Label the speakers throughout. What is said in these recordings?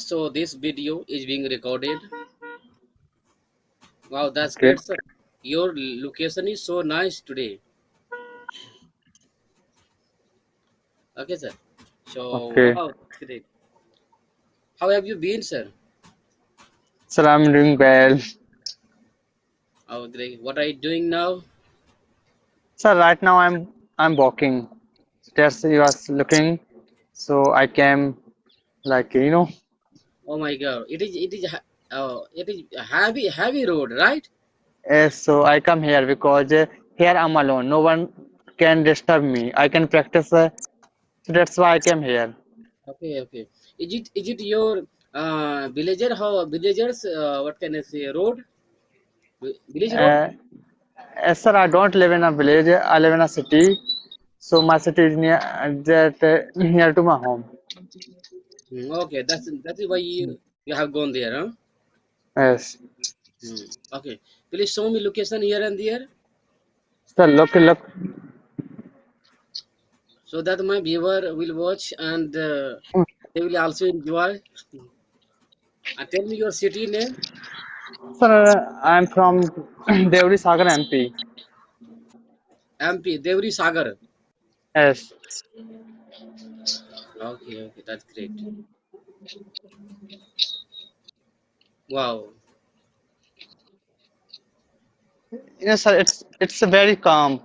Speaker 1: So this video is being recorded. Wow, that's
Speaker 2: Okay,
Speaker 1: great, sir. Your location is so nice today. Okay, sir. So
Speaker 2: okay.
Speaker 1: wow, that's great. How have you been, sir?
Speaker 2: Sir, I'm doing well.
Speaker 1: Oh, great. What are you doing now?
Speaker 2: Sir, right now I'm walking. That's you was looking, so I came like
Speaker 1: Oh my God, it is a heavy road, right?
Speaker 2: Yes, so I come here because here I'm alone. No one can disturb me. I can practice. So that's why I came here.
Speaker 1: Okay, okay. Is it your villagers? What can I say? Road, village road.
Speaker 2: Uh, sir, I don't live in a village. I live in a city. So my city is near to my home.
Speaker 1: Okay, that is why you have gone there, huh?
Speaker 2: Yes.
Speaker 1: Okay. Please show me location here and there
Speaker 2: Sir, look.
Speaker 1: so that my viewer will watch and they will also enjoy. Tell me your city name.
Speaker 2: Sir, I'm from Devri Sagar MP.
Speaker 1: MP, Devri Sagar.
Speaker 2: Yes.
Speaker 1: Okay, okay, that's great. Wow.
Speaker 2: Yes, sir. It's a very calm.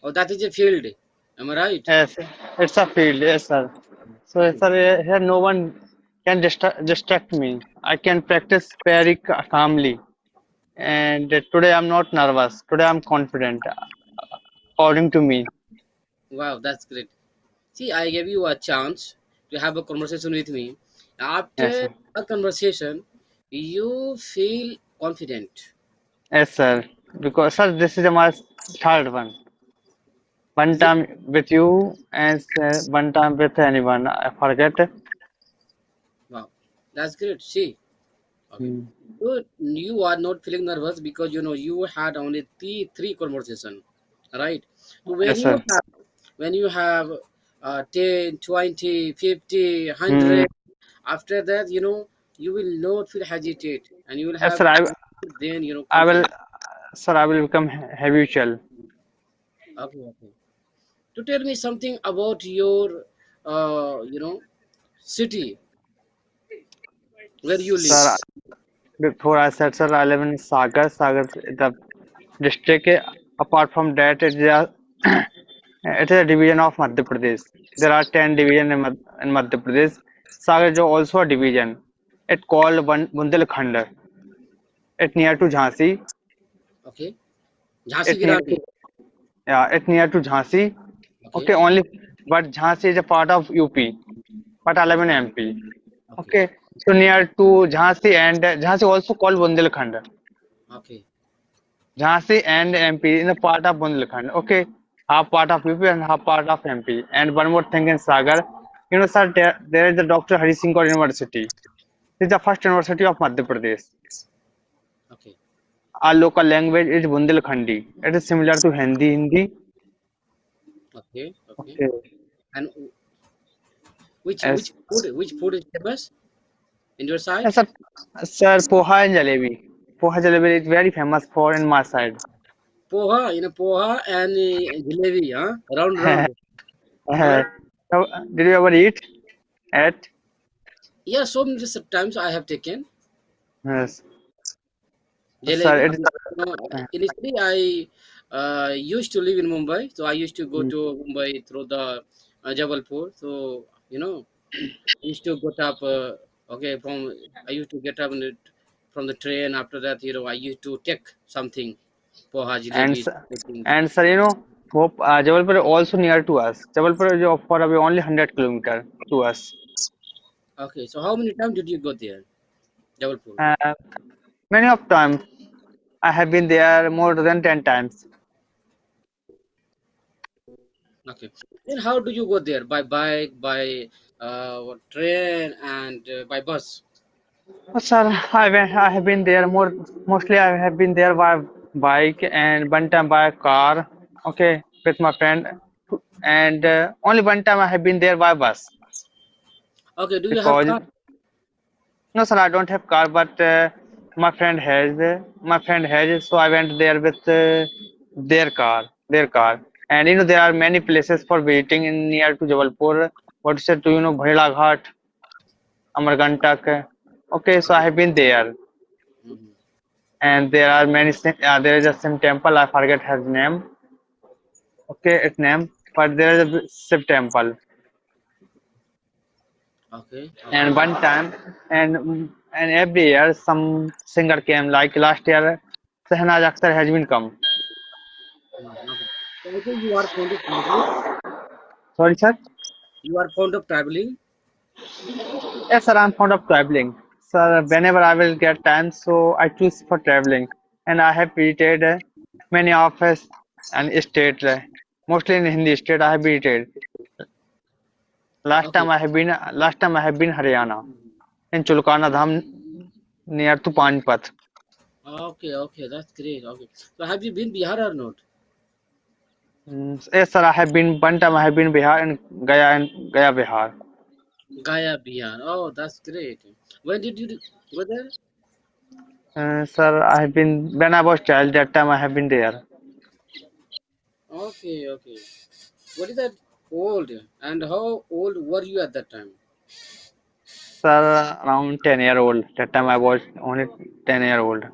Speaker 1: Oh, that is a field. Am I right?
Speaker 2: Yes, it's a field. Yes, sir. So,
Speaker 1: Okay.
Speaker 2: sir, here no one can distract me. I can practice very calmly. And today I'm not nervous. Today I'm confident, according to me.
Speaker 1: Wow, that's great. See, I gave you a chance to have a conversation with me.
Speaker 2: Yes,
Speaker 1: After
Speaker 2: sir.
Speaker 1: a conversation, you feel confident.
Speaker 2: Yes, sir. Because, sir, this is my third one. One
Speaker 1: Is it?
Speaker 2: time with you and one time with anyone. I forget.
Speaker 1: Wow, that's great. See, okay.
Speaker 2: Hmm.
Speaker 1: So you are not feeling nervous because you had only three conversation, right? So when
Speaker 2: Yes,
Speaker 1: you
Speaker 2: sir.
Speaker 1: have when you have 10, 20, 50,
Speaker 2: Hmm.
Speaker 1: 100, after that you will not feel hesitate and you will
Speaker 2: Yes,
Speaker 1: have
Speaker 2: sir.
Speaker 1: then
Speaker 2: I will,
Speaker 1: confidence.
Speaker 2: sir. I will become habitual.
Speaker 1: Okay, okay. To tell me something about your city where you live.
Speaker 2: Sir, before I said, sir, I live in Sagar. Sagar, the district. Apart from that, it is a division of Madhya Pradesh. There are 10 divisions in Madhya Pradesh. Sagar is also a division. It called Bundelkhand. It near to Jhansi.
Speaker 1: Okay, Jhansi
Speaker 2: It
Speaker 1: ki
Speaker 2: near
Speaker 1: Rani.
Speaker 2: to yeah. It near to Jhansi.
Speaker 1: Okay,
Speaker 2: Okay, only but Jhansi is a part of UP. But I live in MP.
Speaker 1: okay,
Speaker 2: Okay, so near to Jhansi and Jhansi also called Bundelkhand.
Speaker 1: okay.
Speaker 2: Jhansi and MP in a part of Bundelkhand. Okay, half part of UP and half part of MP. And one more thing in Sagar, sir, there is the Dr. Hari Singh Kaur University. This is the first university of Madhya Pradesh.
Speaker 1: Okay,
Speaker 2: Our local language is Bundelkhandi. It is similar to Hindi.
Speaker 1: okay, okay.
Speaker 2: Okay.
Speaker 1: And which
Speaker 2: Yes.
Speaker 1: food is famous in your side?
Speaker 2: Yes, sir, poha and jalebi. Poha jalebi is very famous for in my side.
Speaker 1: Poha and jalebi, huh? Round round. Am I
Speaker 2: Uh,
Speaker 1: right?
Speaker 2: so, did you ever eat at?
Speaker 1: Yeah, so many times I have taken
Speaker 2: Yes.
Speaker 1: jalebi.
Speaker 2: Sir, it is.
Speaker 1: Initially I used to live in Mumbai, so I used to go
Speaker 2: Mm.
Speaker 1: to Mumbai through the Jabalpur. So I used to get up. Okay, I used to get up from the train. After that, I used to take something poha,
Speaker 2: And
Speaker 1: jalebi, things.
Speaker 2: and sir, Jabalpur is also near to us. Jabalpur is for away only 100 kilometers to us.
Speaker 1: Okay, so how many times did you go there, Jabalpur?
Speaker 2: Uh, many of time I have been there more than 10 times.
Speaker 1: Okay. Then how do you go there? By bike, by train, and by bus?
Speaker 2: Sir, I have been there mostly I have been there by bike and one time by car, okay, with my friend, and only one time I have been there by bus
Speaker 1: Okay. Do you have
Speaker 2: because
Speaker 1: car?
Speaker 2: No, sir, I don't have car, but my friend has. My friend has, so I went there with their car. And there are many places for visiting in near to Jabalpur. What is it? Bhaira Ghat, Amargantak. Okay, so I
Speaker 1: Okay.
Speaker 2: have been there,
Speaker 1: Mhm.
Speaker 2: and there are many. There is a some temple. I forget his name. Okay, its name, but there is a Shiv temple.
Speaker 1: Okay.
Speaker 2: And
Speaker 1: Okay.
Speaker 2: one time, and every year some singer came. Like last year, Sahnaz Akhtar has been come.
Speaker 1: Okay. So I think you are fond of traveling.
Speaker 2: Sorry, sir.
Speaker 1: You are fond of traveling.
Speaker 2: Yes, sir. I'm fond of traveling. Sir, whenever I will get time, so I choose for traveling. And I have visited many of us and state, mostly in Hindi state. I have visited.
Speaker 1: Okay.
Speaker 2: Last time I have been Haryana in Chulkana Dham near to Panipat.
Speaker 1: Okay. Okay. That's great. Okay. So have you been Bihar or not?
Speaker 2: Yes, sir. I have been one time. I have been Bihar and Gaya Bihar.
Speaker 1: Gaya, Bihar. Oh, that's great. When did you go there?
Speaker 2: Sir, I have been when I was child. That time I have been there.
Speaker 1: Okay. Okay. What is that old? And how old were you at that time?
Speaker 2: Sir, around 10-year old. That time I was only 10-year old.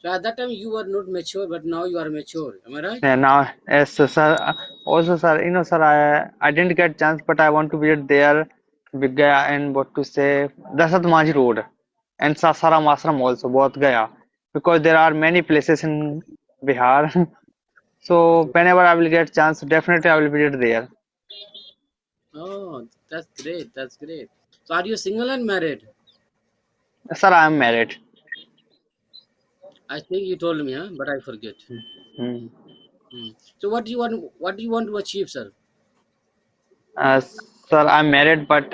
Speaker 1: So at that time you were not mature, but now you are mature. Am I right?
Speaker 2: Yeah, now, yes, sir. Also, sir, sir, I didn't get chance, but I want to visit there, Big Gaya and what to say, Dasat Manji Road and Sasaram Ashram also, both Gaya, because there are many places in Bihar. So
Speaker 1: Okay.
Speaker 2: whenever I will get chance, definitely I will visit there.
Speaker 1: Oh, that's great. That's great. So are you single and married?
Speaker 2: Sir, I am married.
Speaker 1: I think you told me, huh? But I forget.
Speaker 2: Hmm.
Speaker 1: Hmm. So what do you want? What do you want to achieve, sir?
Speaker 2: Sir, I'm married, but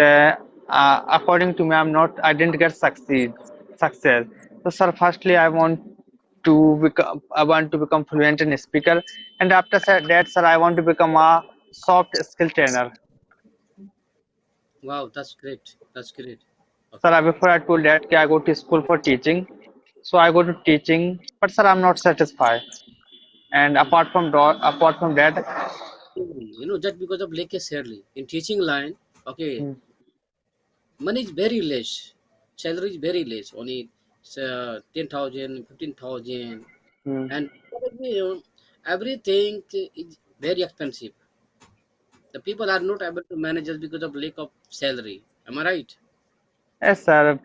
Speaker 2: according to me, I didn't get success. So, sir, firstly, I want to become fluent in speaker, and after that, sir, I want to become a soft skill trainer.
Speaker 1: Wow, that's great. That's great.
Speaker 2: Sir,
Speaker 1: Okay.
Speaker 2: before I told that, I go to school for teaching, so I go to teaching, but sir, I'm not satisfied. And
Speaker 1: Hmm.
Speaker 2: apart from that,
Speaker 1: Just because of Lake Shirley in teaching line, okay,
Speaker 2: hmm,
Speaker 1: money is very less. Salary is very less. Only 10,000, 15,000,
Speaker 2: hmm.
Speaker 1: and everything is very expensive. The people are not able to manage just because of lack of salary. Am I right?
Speaker 2: Yes, sir.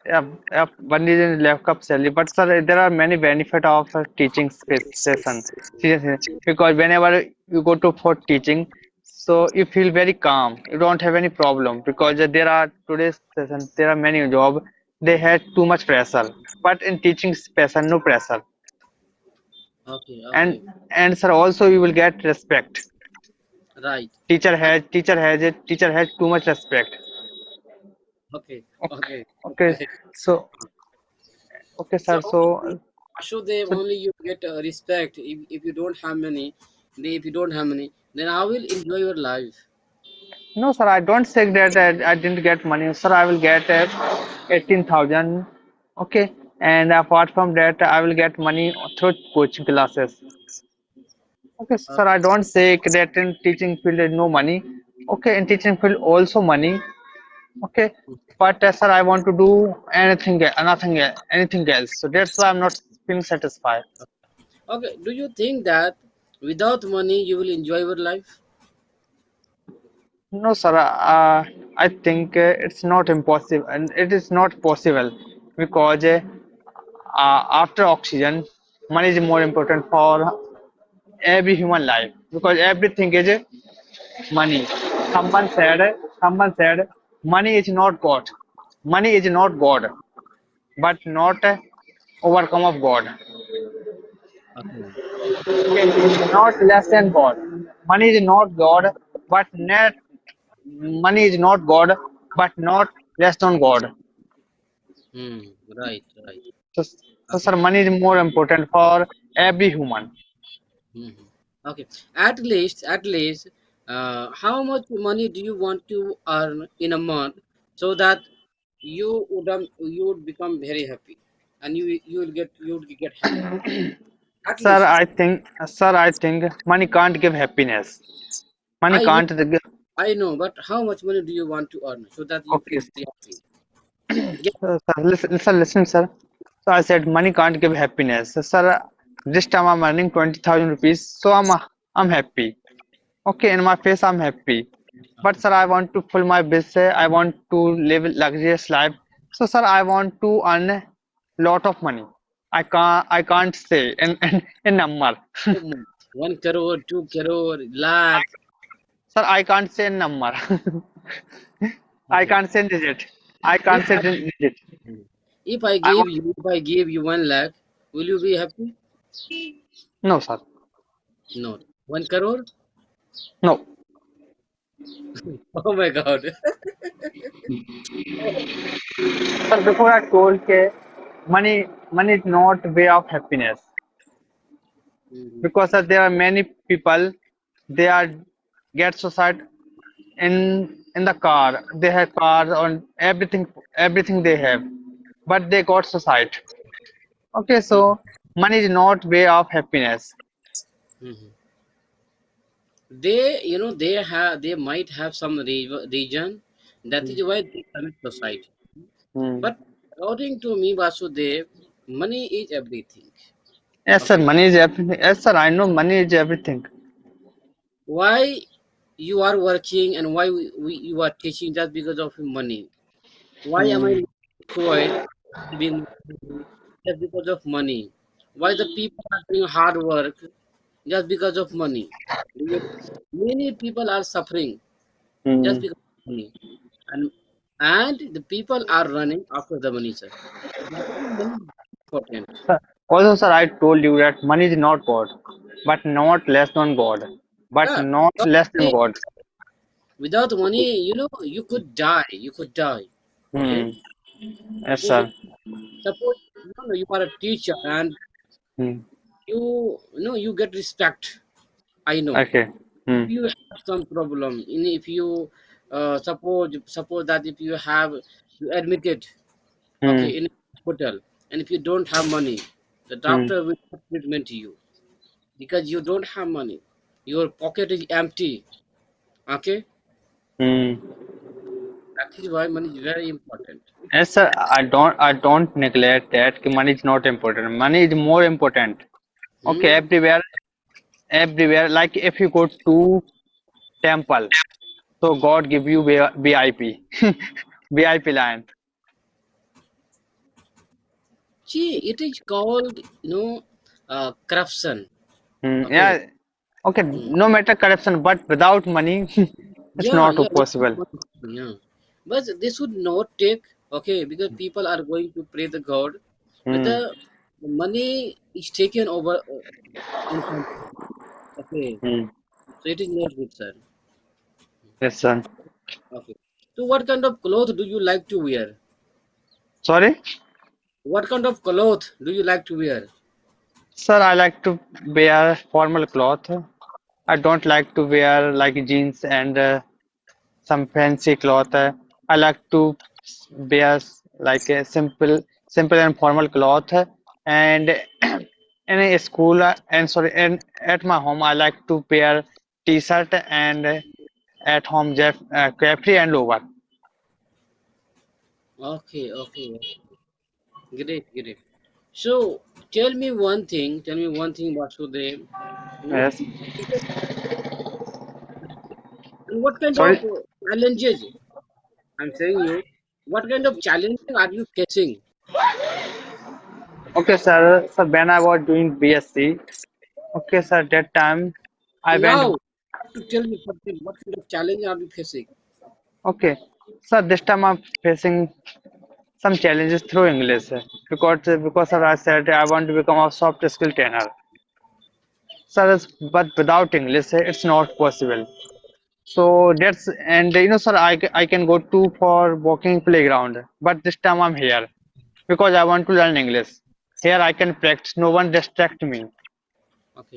Speaker 2: Yeah, one reason is lack of salary, but sir, there are many benefit of teaching space session. Seriously, because whenever you go to for teaching, so you feel very calm. You don't have any problem because there are today's session. There are many job. They had too much pressure, but in teaching session, no pressure.
Speaker 1: Okay,
Speaker 2: And
Speaker 1: okay,
Speaker 2: sir, also you will get respect.
Speaker 1: right. That's
Speaker 2: Teacher has too much respect.
Speaker 1: okay,
Speaker 2: Okay,
Speaker 1: okay. That's
Speaker 2: okay.
Speaker 1: great.
Speaker 2: So okay,
Speaker 1: So
Speaker 2: sir.
Speaker 1: only,
Speaker 2: So
Speaker 1: should they
Speaker 2: so
Speaker 1: only you get respect if you don't have money. If you don't have money, then I will enjoy your life.
Speaker 2: no, sir, I don't say that I didn't get money. Sir, I will get 18,000. Okay. And apart from that, I will get money through coaching classes. Okay,
Speaker 1: Uh,
Speaker 2: sir, I don't say that in teaching field there is no money. Okay, in teaching field also money. Okay. But sir, I want to do anything else. So that's why I'm not feeling satisfied.
Speaker 1: okay. Do you think that without money you will enjoy your life?
Speaker 2: No, sir. I think it's not impossible, and it is not possible because after oxygen, money is more important for every human life because everything is money. Someone said, money is not God. Money is not God, but not overcome of God.
Speaker 1: Okay.
Speaker 2: Okay, it is not less than God. Money is not God, but net money is not God, but not less than God.
Speaker 1: Hmm. Right. Right.
Speaker 2: So, so
Speaker 1: Okay.
Speaker 2: sir, money is more important for every human.
Speaker 1: Hmm. Okay. At least, how much money do you want to earn in a month so that you would become very happy, and you would get happy at
Speaker 2: Sir,
Speaker 1: least.
Speaker 2: I think money can't give happiness. Money
Speaker 1: I know,
Speaker 2: can't give.
Speaker 1: I know, but how much money do you want to earn so that you
Speaker 2: Okay,
Speaker 1: feel very happy? Yeah.
Speaker 2: sir, listen, sir. So I said money can't give happiness. So, sir, this time I'm earning 20,000 rupees, so I'm happy. Okay, in my face I'm happy. But
Speaker 1: Okay.
Speaker 2: sir, I want to fill my bills. I want to live luxurious life. So sir, I want to earn lot of money. I can't say in number.
Speaker 1: Oh my. 1 crore, 2 crore, lakh.
Speaker 2: Sir, I can't say in number. I
Speaker 1: Okay.
Speaker 2: can't say in digit. I
Speaker 1: If
Speaker 2: can't say
Speaker 1: I
Speaker 2: in digit. I want
Speaker 1: if I gave you 1 lakh, will you be happy?
Speaker 2: no sir.
Speaker 1: No. 1 crore?
Speaker 2: No.
Speaker 1: Oh my God.
Speaker 2: Sir, before I told ke money is not way of happiness
Speaker 1: Mhm.
Speaker 2: because sir, there are many people they are get suicide in the car. They have cars on everything they have, but they got suicide. Okay,
Speaker 1: Mhm.
Speaker 2: so money is not way of happiness.
Speaker 1: Mhm. They might have some region. That is why they commit suicide.
Speaker 2: Hmm.
Speaker 1: But according to me, Vasudev, money is everything.
Speaker 2: Yes, sir.
Speaker 1: Okay.
Speaker 2: Money is everything. Yes, sir. I know money is everything.
Speaker 1: Why you are working and why you are teaching just because of money? Why am I
Speaker 2: Hmm.
Speaker 1: required giving money just because of money? Why the people are doing hard work just because of money? Many people are suffering just
Speaker 2: Hmm.
Speaker 1: because of money, and the people are running after the money, sir. That is money is important.
Speaker 2: Sir, also, sir, I told you that money is not God, but not less than God, but
Speaker 1: Yeah,
Speaker 2: not
Speaker 1: without
Speaker 2: less than
Speaker 1: money,
Speaker 2: God.
Speaker 1: you could die. You could die. Okay.
Speaker 2: Hmm. Yes,
Speaker 1: Suppose
Speaker 2: sir.
Speaker 1: suppose you are a teacher and
Speaker 2: Hmm.
Speaker 1: you get respect. I know.
Speaker 2: Okay.
Speaker 1: If
Speaker 2: Hmm.
Speaker 1: you have some problem, if you suppose that if you have you admitted, okay,
Speaker 2: Hmm.
Speaker 1: in a hospital, and if you don't have money, the
Speaker 2: Hmm.
Speaker 1: doctor will not treatment to you because you don't have money. Your pocket is empty. Okay,
Speaker 2: Hmm.
Speaker 1: that is why money is very important.
Speaker 2: Yes, sir. I don't neglect that. Money is not important. Money is more important. Okay,
Speaker 1: Hmm?
Speaker 2: everywhere. Like if you go to temple, so God give you VIP, VIP line.
Speaker 1: See, it is called corruption. Okay.
Speaker 2: Yeah. Okay.
Speaker 1: Hmm.
Speaker 2: No matter corruption, but without money, it's
Speaker 1: Yeah,
Speaker 2: not
Speaker 1: yeah,
Speaker 2: possible.
Speaker 1: yeah. But they should not take, okay, because people are going to pray the God, but
Speaker 2: Hmm.
Speaker 1: the money is taken over in country. Okay,
Speaker 2: Hmm.
Speaker 1: so it is not good, sir.
Speaker 2: Yes, sir.
Speaker 1: Okay. So what kind of cloth do you like to wear?
Speaker 2: Sorry,
Speaker 1: What kind of cloth do you like to wear?
Speaker 2: sir. I like to wear formal cloth. I don't like to wear like jeans and some fancy cloth. I like to wear like a simple and formal cloth. And in a school and sorry, and at my home, I like to wear t-shirt and at home capri and lower.
Speaker 1: Okay, okay, great, great. So tell me one thing, Vasudev. What
Speaker 2: Yes.
Speaker 1: and what kind of
Speaker 2: Sorry.
Speaker 1: challenges? I'm saying you, what kind of challenges are you facing
Speaker 2: Okay, sir. So when I was doing BSc, okay, sir. That time I went.
Speaker 1: now? You have to tell me something. What kind of challenge are you facing?
Speaker 2: Okay, sir. This time I'm facing some challenges through English because sir, I said I want to become a soft skill trainer. Sir, but without English, it's not possible. So that's and sir, I can go to for walking playground, but this time I'm here because I want to learn English. Here I can practice. No one distract me.
Speaker 1: Okay.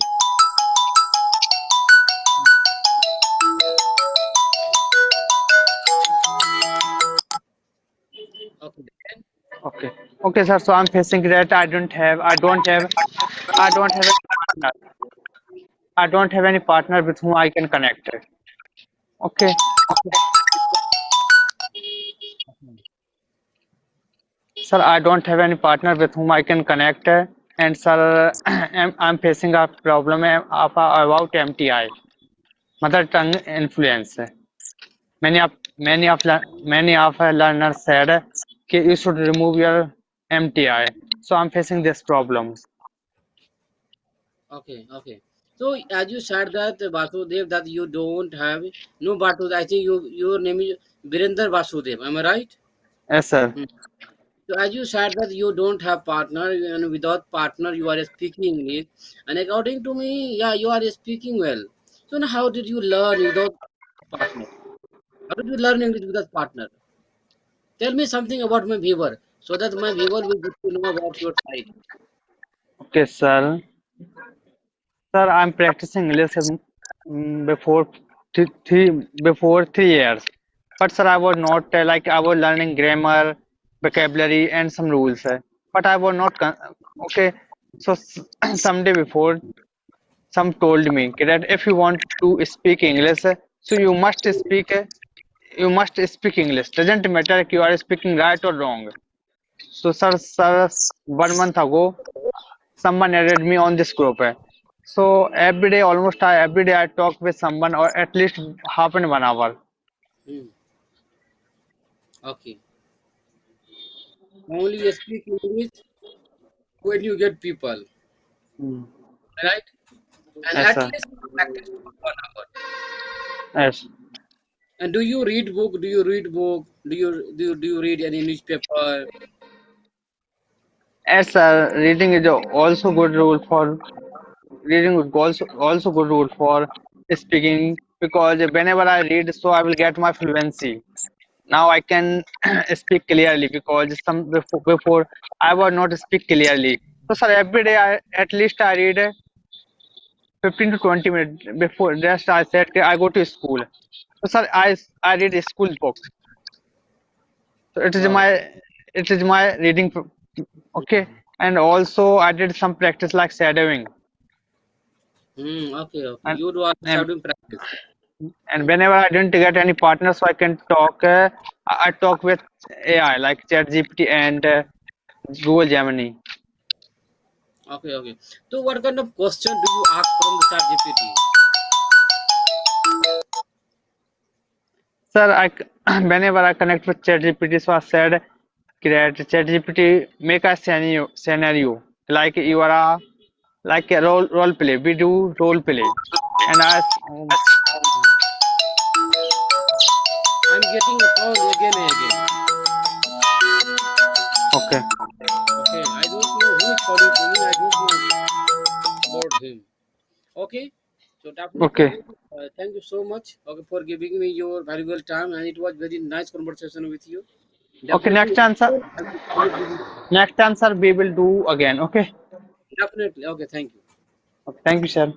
Speaker 1: Okay. Then,
Speaker 2: Okay. Okay, sir. So I'm facing that I don't have any partner. I don't have any partner with whom I can connect. Okay. Sir, I don't have any partner with whom I can connect. And sir, I'm facing a problem about MTI, mother tongue influence. Many of learners said you should remove your MTI. So I'm facing this problem.
Speaker 1: okay, okay. So as you said that Vasudev, that you don't have no Vasudev. I think your name is Virender Vasudev. Am I right?
Speaker 2: Yes, sir.
Speaker 1: Hmm. So as you said that you don't have partner, and without partner you are speaking English, and according to me, yeah, you are speaking well. So now how did you learn without partner? How did you learn English without partner? Tell me something about my viewer, so that my viewer will get to know about your side.
Speaker 2: Okay, sir. Sir, I'm practicing English before before 3 years. But sir, I was not I was learning grammar, vocabulary, and some rules. But I was not okay. So someday before, some told me that if you want to speak English, so you must speak English. Doesn't matter if you are speaking right or wrong. So sir, 1 month ago, someone added me on this group. So every day I talk with someone or at least half an 1 hour.
Speaker 1: Hmm. Okay. Only speak English when you get people,
Speaker 2: Mm.
Speaker 1: right? And
Speaker 2: Yes,
Speaker 1: at
Speaker 2: sir.
Speaker 1: least practice for 1 hour.
Speaker 2: Yes.
Speaker 1: And do you read book? Do you read book? Do you read any newspaper?
Speaker 2: Yes, sir. Reading is also good rule for reading is also good rule for speaking because whenever I read, so I will get my fluency. Now I can speak clearly because before I was not speak clearly. So sir, every day at least I read 15 to 20 minutes before just I said I go to school. So sir, I read school books. So
Speaker 1: Wow.
Speaker 2: it is my reading. Okay, and also I did some practice like shadowing,
Speaker 1: Hmm. Okay. Okay.
Speaker 2: and
Speaker 1: You do also
Speaker 2: and,
Speaker 1: shadowing practice.
Speaker 2: and
Speaker 1: Hmm.
Speaker 2: whenever I didn't get any partner, so I can talk. I talk with AI like ChatGPT and Google Gemini.
Speaker 1: Okay. Okay. So what kind of question do you ask from the chat GPT?
Speaker 2: Sir, whenever I connect with ChatGPT, so I said create ChatGPT make a scenario like you are like a role play. We do role play, and
Speaker 1: I'm getting a call again and again.
Speaker 2: okay,
Speaker 1: Okay. I don't know who is calling to me. I don't know about him. Okay. So definitely,
Speaker 2: okay,
Speaker 1: you. Thank you so much. Okay, for giving me your valuable time, and it was very nice conversation with you.
Speaker 2: okay.
Speaker 1: Definitely, I will give you.
Speaker 2: Next time, sir, we will do again. Okay,
Speaker 1: Definitely. Okay. Thank you.
Speaker 2: okay. Thank you, sir.